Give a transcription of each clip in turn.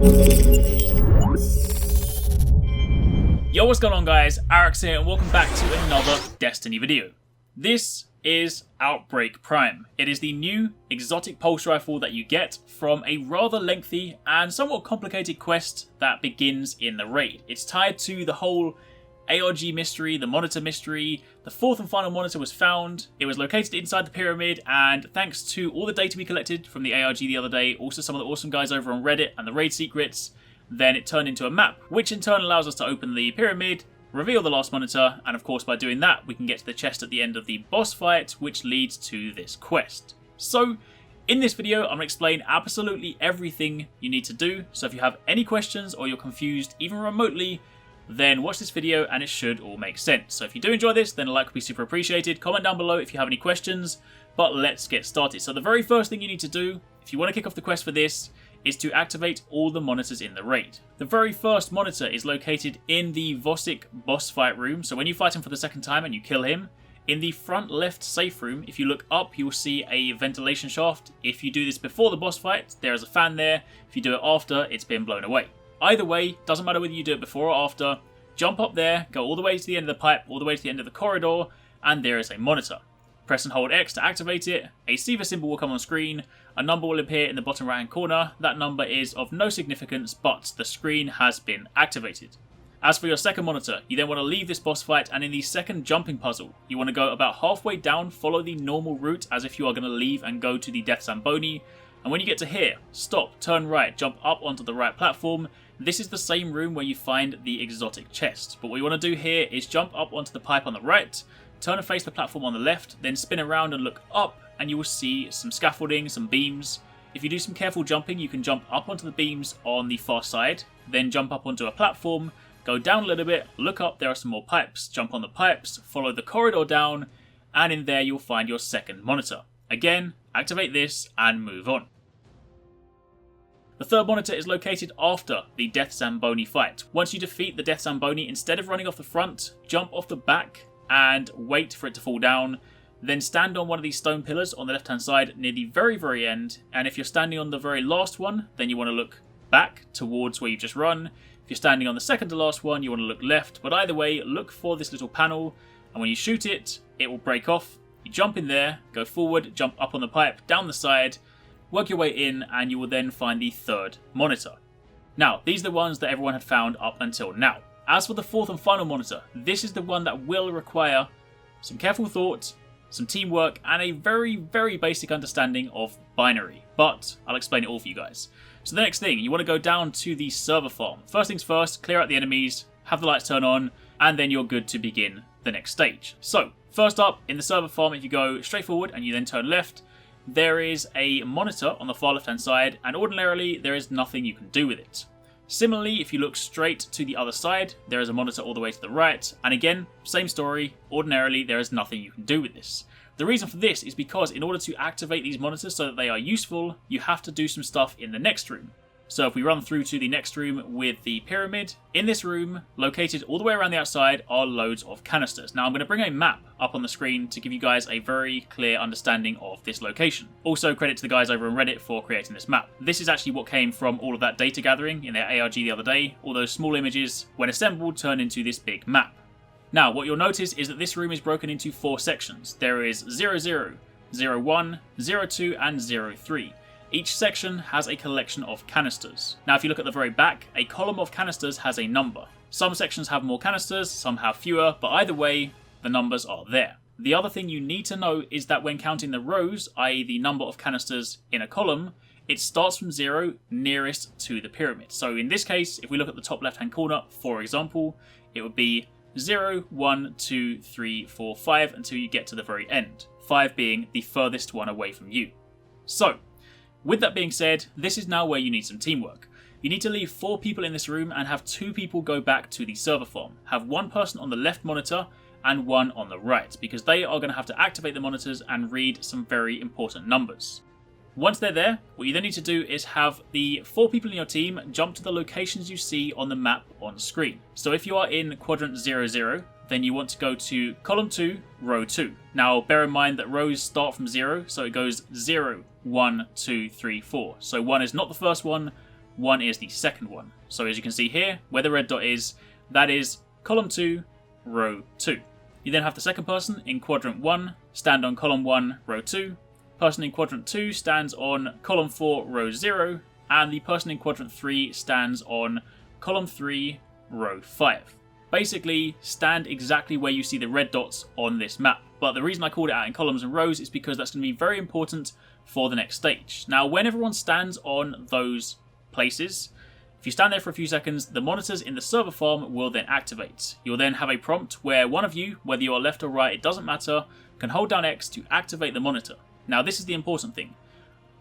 Yo, what's going on guys, Arekkz here and welcome back to another Destiny video. This is Outbreak Prime. It is the new exotic pulse rifle that you get from a rather lengthy and somewhat complicated quest that begins in the raid. It's tied to the whole ARG mystery, the monitor mystery. The fourth and final monitor was found. It was located inside the pyramid, and thanks to all the data we collected from the ARG the other day, also some of the awesome guys over on Reddit and the raid secrets, then it turned into a map, which in turn allows us to open the pyramid, reveal the last monitor, and of course by doing that we can get to the chest at the end of the boss fight, which leads to this quest. So in this video I'm going to explain absolutely everything you need to do, so if you have any questions or you're confused even remotely, then watch this video and it should all make sense. So if you do enjoy this, then a like would be super appreciated. Comment down below if you have any questions, but let's get started. So the very first thing you need to do, if you want to kick off the quest for this, is to activate all the monitors in the raid. The very first monitor is located in the Vosik boss fight room, so when you fight him for the second time and you kill him, in the front left safe room, if you look up, you will see a ventilation shaft. If you do this before the boss fight, there is a fan there. If you do it after, it's been blown away. Either way, doesn't matter whether you do it before or after, jump up there, go all the way to the end of the pipe, all the way to the end of the corridor, and there is a monitor. Press and hold X to activate it, a SIVA symbol will come on screen, a number will appear in the bottom right hand corner. That number is of no significance, but the screen has been activated. As for your second monitor, you then want to leave this boss fight, and in the second jumping puzzle, you want to go about halfway down, follow the normal route as if you are going to leave and go to the Death Zamboni, and when you get to here, stop, turn right, jump up onto the right platform. This is the same room where you find the exotic chest, but what you want to do here is jump up onto the pipe on the right, turn and face the platform on the left, then spin around and look up, and you will see some scaffolding, some beams. If you do some careful jumping, you can jump up onto the beams on the far side, then jump up onto a platform, go down a little bit, look up, there are some more pipes, jump on the pipes, follow the corridor down, and in there you'll find your second monitor. Again, activate this and move on. The third monitor is located after the Death Zamboni fight. Once you defeat the Death Zamboni, instead of running off the front, jump off the back and wait for it to fall down. Then stand on one of these stone pillars on the left hand side near the very end, and if you're standing on the very last one, then you want to look back towards where you've just run. If you're standing on the second to last one, you want to look left, but either way, look for this little panel, and when you shoot it, it will break off. You jump in there, go forward, jump up on the pipe, down the side, work your way in, and you will then find the third monitor. Now, these are the ones that everyone had found up until now. As for the fourth and final monitor, this is the one that will require some careful thought, some teamwork, and a very basic understanding of binary. But I'll explain it all for you guys. So the next thing, you want to go down to the server farm. First things first, clear out the enemies, have the lights turn on, and then you're good to begin the next stage. So, first up, in the server farm, if you go straight forward and you then turn left, there is a monitor on the far left hand side, and ordinarily there is nothing you can do with it. Similarly, if you look straight to the other side, there is a monitor all the way to the right, and again, same story, ordinarily there is nothing you can do with this. The reason for this is because in order to activate these monitors so that they are useful, you have to do some stuff in the next room. So if we run through to the next room with the pyramid, in this room, located all the way around the outside, are loads of canisters. Now I'm going to bring a map up on the screen to give you guys a very clear understanding of this location. Also, credit to the guys over on Reddit for creating this map. This is actually what came from all of that data gathering in their ARG the other day. All those small images, when assembled, turn into this big map. Now, what you'll notice is that this room is broken into 4 sections. There is 00, 01, 02, and 03. Each section has a collection of canisters. Now if you look at the very back, a column of canisters has a number. Some sections have more canisters, some have fewer, but either way, the numbers are there. The other thing you need to know is that when counting the rows, i.e. the number of canisters in a column, it starts from 0 nearest to the pyramid. So in this case, if we look at the top left hand corner, for example, it would be 0, 1, 2, 3, 4, 5 until you get to the very end, 5 being the furthest one away from you. So, with that being said, this is now where you need some teamwork. You need to leave 4 people in this room and have 2 people go back to the server farm. Have 1 person on the left monitor and 1 on the right, because they are going to have to activate the monitors and read some very important numbers. Once they're there, what you then need to do is have the 4 people in your team jump to the locations you see on the map on screen. So if you are in quadrant 00, then you want to go to column 2, row 2. Now bear in mind that rows start from 0, so it goes 0, 1, 2, 3, 4. So 1 is not the first one, 1 is the second one. So as you can see here, where the red dot is, that is column 2, row 2. You then have the second person in quadrant 1 stand on column 1, row 2. Person in quadrant 2 stands on column 4, row 0. And the person in quadrant 3 stands on column 3, row 5. Basically, stand exactly where you see the red dots on this map. But the reason I called it out in columns and rows is because that's going to be very important for the next stage. Now, when everyone stands on those places, if you stand there for a few seconds, the monitors in the server farm will then activate. You'll then have a prompt where one of you, whether you are left or right, it doesn't matter, can hold down X to activate the monitor. Now, this is the important thing.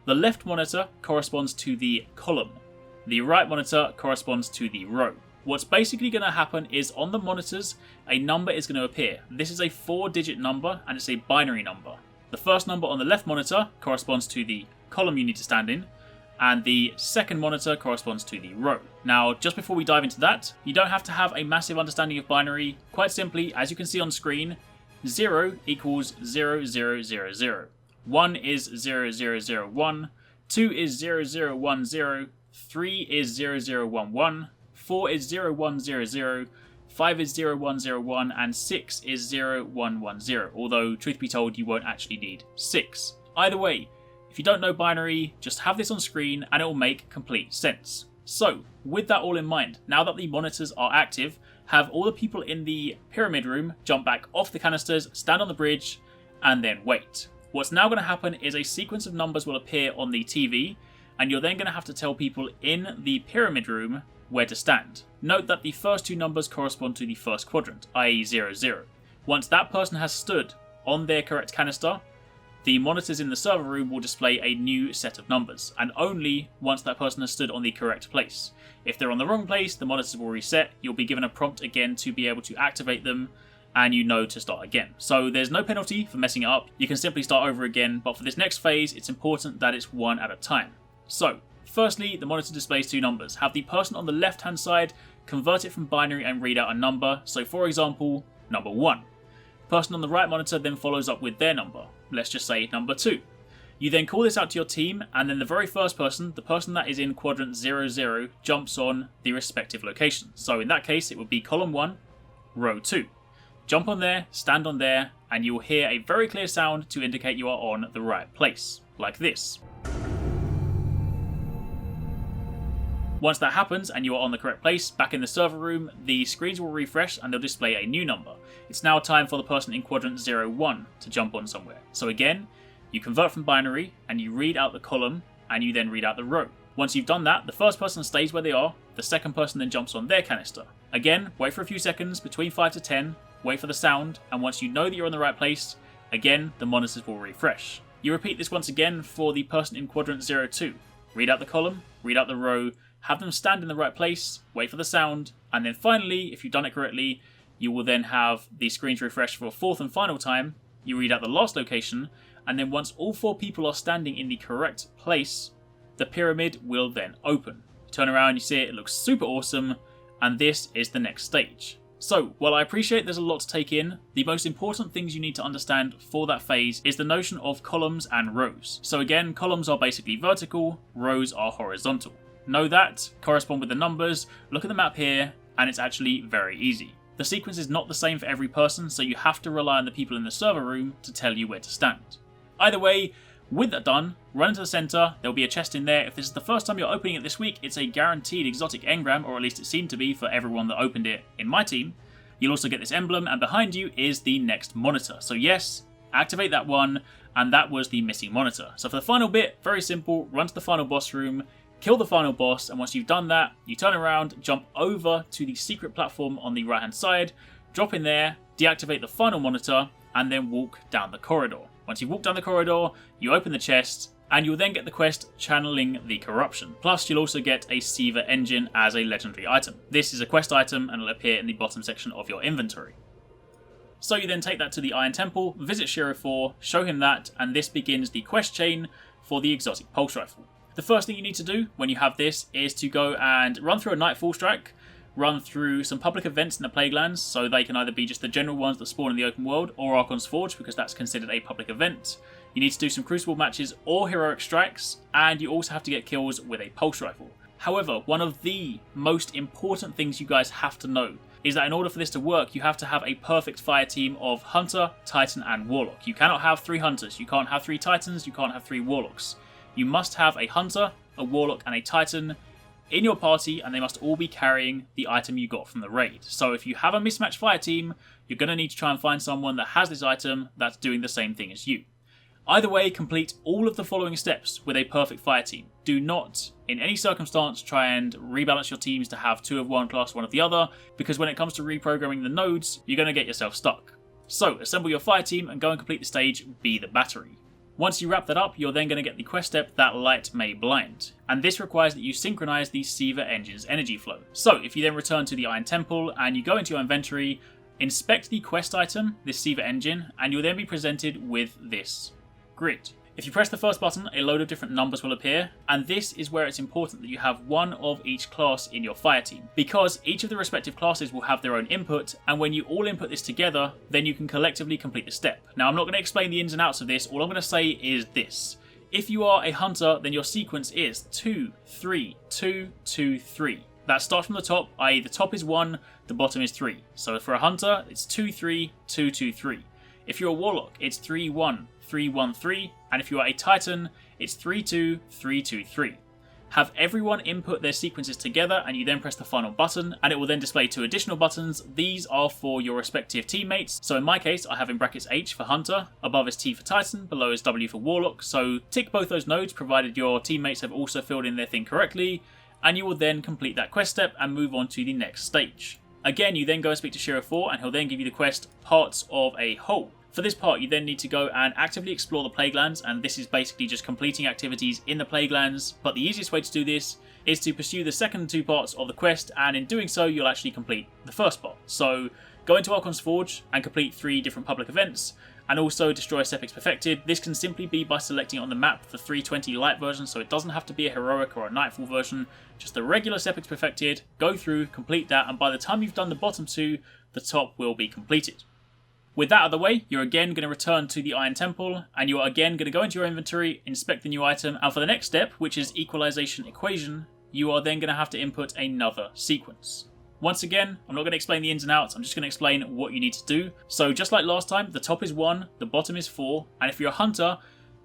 The left monitor corresponds to the column. The right monitor corresponds to the row. What's basically going to happen is on the monitors, a number is going to appear. This is a 4-digit number and it's a binary number. The first number on the left monitor corresponds to the column you need to stand in, and the second monitor corresponds to the row. Now, just before we dive into that, you don't have to have a massive understanding of binary. Quite simply, as you can see on screen, 0 equals 0, 0, 0, 0. 1 is 0, 0, 0, 1. 2 is 0, 0, 1, 0. 3 is 0, 0, 1, 1. 4 is 0, 1, 0, 0. 5 is 0, 1, 0, 1. And 6 is 0, 1, 1, 0. Although, truth be told, you won't actually need 6. Either way, if you don't know binary, just have this on screen and it will make complete sense. So, with that all in mind, now that the monitors are active, have all the people in the pyramid room jump back off the canisters, stand on the bridge, and then wait. What's now going to happen is a sequence of numbers will appear on the TV, and you're then going to have to tell people in the pyramid room where to stand. Note that the first two numbers correspond to the first quadrant, i.e. 0, 0. Once that person has stood on their correct canister, the monitors in the server room will display a new set of numbers, and only once that person has stood on the correct place. If they're on the wrong place, the monitors will reset, you'll be given a prompt again to be able to activate them, and you know to start again. So there's no penalty for messing it up, you can simply start over again, but for this next phase, it's important that it's one at a time. So, firstly, the monitor displays two numbers. Have the person on the left hand side convert it from binary and read out a number, so for example, number 1. Person on the right monitor then follows up with their number, let's just say number 2. You then call this out to your team, and then the very first person, the person that is in quadrant 0, 0, jumps on the respective location. So in that case, it would be column 1, row 2. Jump on there, stand on there, and you will hear a very clear sound to indicate you are on the right place, like this. Once that happens and you are on the correct place, back in the server room, the screens will refresh and they'll display a new number. It's now time for the person in quadrant 0, 1 to jump on somewhere. So again, you convert from binary and you read out the column and you then read out the row. Once you've done that, the first person stays where they are, the second person then jumps on their canister. Again, wait for a few seconds, between 5 to 10, wait for the sound, and once you know that you're in the right place, again, the monitors will refresh. You repeat this once again for the person in quadrant 0, 2. Read out the column, read out the row, have them stand in the right place, wait for the sound, and then finally, if you've done it correctly, you will then have the screens refresh for a fourth and final time. You read out the last location, and then once all 4 people are standing in the correct place, the pyramid will then open. Turn around, you see it, it looks super awesome, and this is the next stage. So, while I appreciate there's a lot to take in, the most important things you need to understand for that phase is the notion of columns and rows. So again, columns are basically vertical, rows are horizontal. Know that, correspond with the numbers, look at the map here, and it's actually very easy. The sequence is not the same for every person, so you have to rely on the people in the server room to tell you where to stand. Either way, with that done, run into the center, there'll be a chest in there. If this is the first time you're opening it this week, it's a guaranteed exotic engram, or at least it seemed to be for everyone that opened it in my team. You'll also get this emblem, and behind you is the next monitor. So yes, activate that one, and that was the missing monitor. So for the final bit, very simple, run to the final boss room, kill the final boss, and once you've done that, you turn around, jump over to the secret platform on the right hand side, drop in there, deactivate the final monitor, and then walk down the corridor. Once you've walked down the corridor, you open the chest, and you'll then get the quest Channeling the Corruption. Plus, you'll also get a SIVA engine as a legendary item. This is a quest item, and it'll appear in the bottom section of your inventory. So you then take that to the Iron Temple, visit Shiro 4, show him that, and this begins the quest chain for the exotic pulse rifle. The first thing you need to do when you have this is to go and run through a Nightfall strike, run through some public events in the Plaguelands, so they can either be just the general ones that spawn in the open world, or Archon's Forge, because that's considered a public event. You need to do some Crucible matches or heroic strikes, and you also have to get kills with a pulse rifle. However, one of the most important things you guys have to know is that in order for this to work, you have to have a perfect fire team of Hunter, Titan, and Warlock. You cannot have 3 Hunters, you can't have 3 Titans, you can't have 3 Warlocks. You must have a Hunter, a Warlock, and a Titan in your party, and they must all be carrying the item you got from the raid. So if you have a mismatched fire team, you're going to need to try and find someone that has this item that's doing the same thing as you. Either way, complete all of the following steps with a perfect fire team. Do not, in any circumstance, try and rebalance your teams to have 2 of one class, 1 of the other, because when it comes to reprogramming the nodes, you're going to get yourself stuck. So, assemble your fire team and go and complete the stage, Be the Battery. Once you wrap that up, you're then going to get the quest step, That Light May Blind, and this requires that you synchronize the SIVA engine's energy flow. So, if you then return to the Iron Temple and you go into your inventory, inspect the quest item, this SIVA engine, and you'll then be presented with this grid. If you press the first button, a load of different numbers will appear, and this is where it's important that you have 1 of each class in your fire team, because each of the respective classes will have their own input, and when you all input this together, then you can collectively complete the step. Now, I'm not going to explain the ins and outs of this, all I'm going to say is this. If you are a Hunter, then your sequence is 2, 3, 2, 2, 3. That starts from the top, i.e. the top is 1, the bottom is 3. So for a Hunter, it's 2, 3, 2, 2, 3. If you're a Warlock, it's 3, 1, 3, 1, 3, and if you are a Titan, it's 3, 2, 3, 2, 3. Have everyone input their sequences together, and you then press the final button, and it will then display 2 additional buttons. These are for your respective teammates. So in my case, I have in brackets H for Hunter, above is T for Titan, below is W for Warlock. So tick both those nodes, provided your teammates have also filled in their thing correctly, and you will then complete that quest step and move on to the next stage. Again, you then go and speak to Shiro 4, and he'll then give you the quest, Parts of a Whole. For this part, you then need to go and actively explore the Plaguelands, and this is basically just completing activities in the Plaguelands, but the easiest way to do this is to pursue the second 2 parts of the quest, and in doing so, you'll actually complete the first part. So, go into Archon's Forge and complete 3 different public events, and also destroy S-ATAIII Perfected. This can simply be by selecting on the map the 320 light version, so it doesn't have to be a heroic or a nightfall version, just the regular S-ATAIII Perfected. Go through, complete that, and by the time you've done the bottom 2, the top will be completed. With that out of the way, you're again going to return to the Iron Temple, and you're again going to go into your inventory, inspect the new item, and for the next step, which is Equalization Equation, you are then going to have to input another sequence. Once again, I'm not going to explain the ins and outs, I'm just going to explain what you need to do. So just like last time, the top is 1, the bottom is 4, and if you're a Hunter,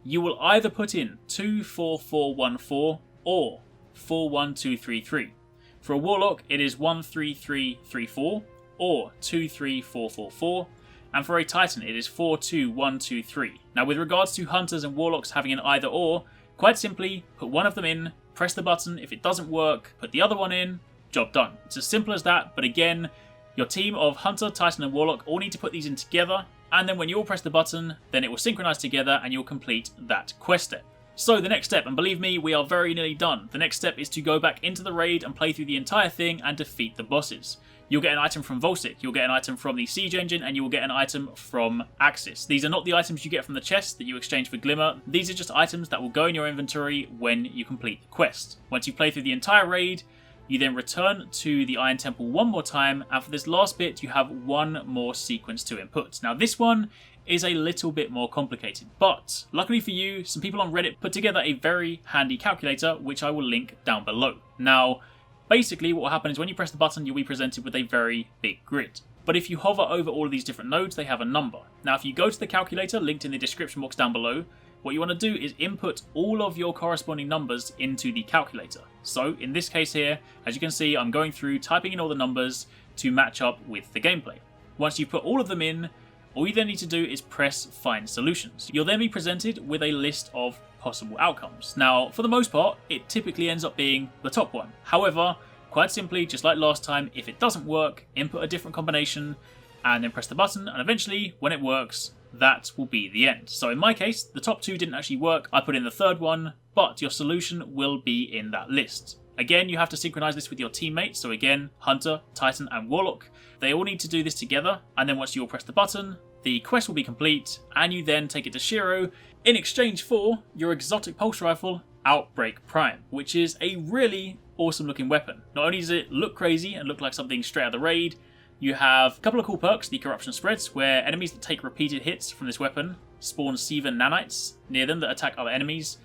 you will either put in 2, 4, 4, 1, 4, or 4, 1, 2, 3, 3. For a Warlock, it is 1, 3, 3, 3, 4, or 2, 3, 4, 4, 4. And for a Titan, it is 4, 2, 1, 2, 3. Now, with regards to Hunters and Warlocks having an either or, quite simply, put one of them in, press the button. If it doesn't work, put the other one in, job done. It's as simple as that, but again, your team of Hunter, Titan, and Warlock all need to put these in together, and then when you all press the button, then it will synchronize together and you'll complete that quest step. So the next step, and believe me, we are very nearly done. The next step is to go back into the raid and play through the entire thing and defeat the bosses. You'll get an item from Volsic, you'll get an item from the Siege Engine, and you will get an item from Arekkz. These are not the items you get from the chest that you exchange for Glimmer. These are just items that will go in your inventory when you complete the quest. Once you play through the entire raid, you then return to the Iron Temple one more time, and for this last bit, you have one more sequence to input. Now this one is a little bit more complicated, but luckily for you, some people on Reddit put together a very handy calculator, which I will link down below. Now, basically, what will happen is when you press the button, you'll be presented with a very big grid. But if you hover over all of these different nodes, they have a number. Now, if you go to the calculator linked in the description box down below, what you want to do is input all of your corresponding numbers into the calculator. So, in this case here, as you can see, I'm going through typing in all the numbers to match up with the gameplay. Once you put all of them in, all you then need to do is press Find Solutions. You'll then be presented with a list of possible outcomes. Now, for the most part, it typically ends up being the top one. However, quite simply, just like last time, if it doesn't work, input a different combination and then press the button, and eventually, when it works, that will be the end. So in my case, the top 2 didn't actually work. I put in the third one, but your solution will be in that list. Again, you have to synchronize this with your teammates. So again, Hunter, Titan, and Warlock. They all need to do this together, and then once you all press the button, the quest will be complete, and you then take it to Shiro in exchange for your exotic pulse rifle, Outbreak Prime, which is a really awesome looking weapon. Not only does it look crazy and look like something straight out of the raid, you have a couple of cool perks. The Corruption Spreads, where enemies that take repeated hits from this weapon spawn SIVA nanites near them that attack other enemies.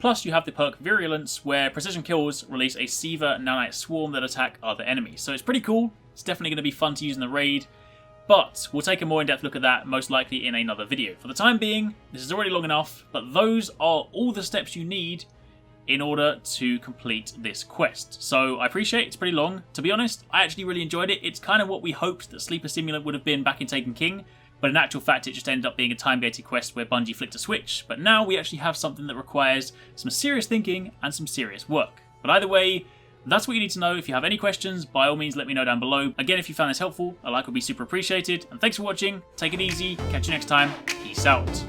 Plus, you have the perk Virulence, where precision kills release a SIVA nanite swarm that attack other enemies. So it's pretty cool. It's definitely going to be fun to use in the raid. But we'll take a more in-depth look at that, most likely in another video. For the time being, this is already long enough, but those are all the steps you need in order to complete this quest. So I appreciate it's pretty long. To be honest, I actually really enjoyed it. It's kind of what we hoped that Sleeper Simulant would have been back in Taken King, but in actual fact it just ended up being a time-gated quest where Bungie flicked a switch. But now we actually have something that requires some serious thinking and some serious work. But either way, that's what you need to know. If you have any questions, by all means let me know down below. Again, if you found this helpful, a like would be super appreciated. And thanks for watching, take it easy, catch you next time, peace out.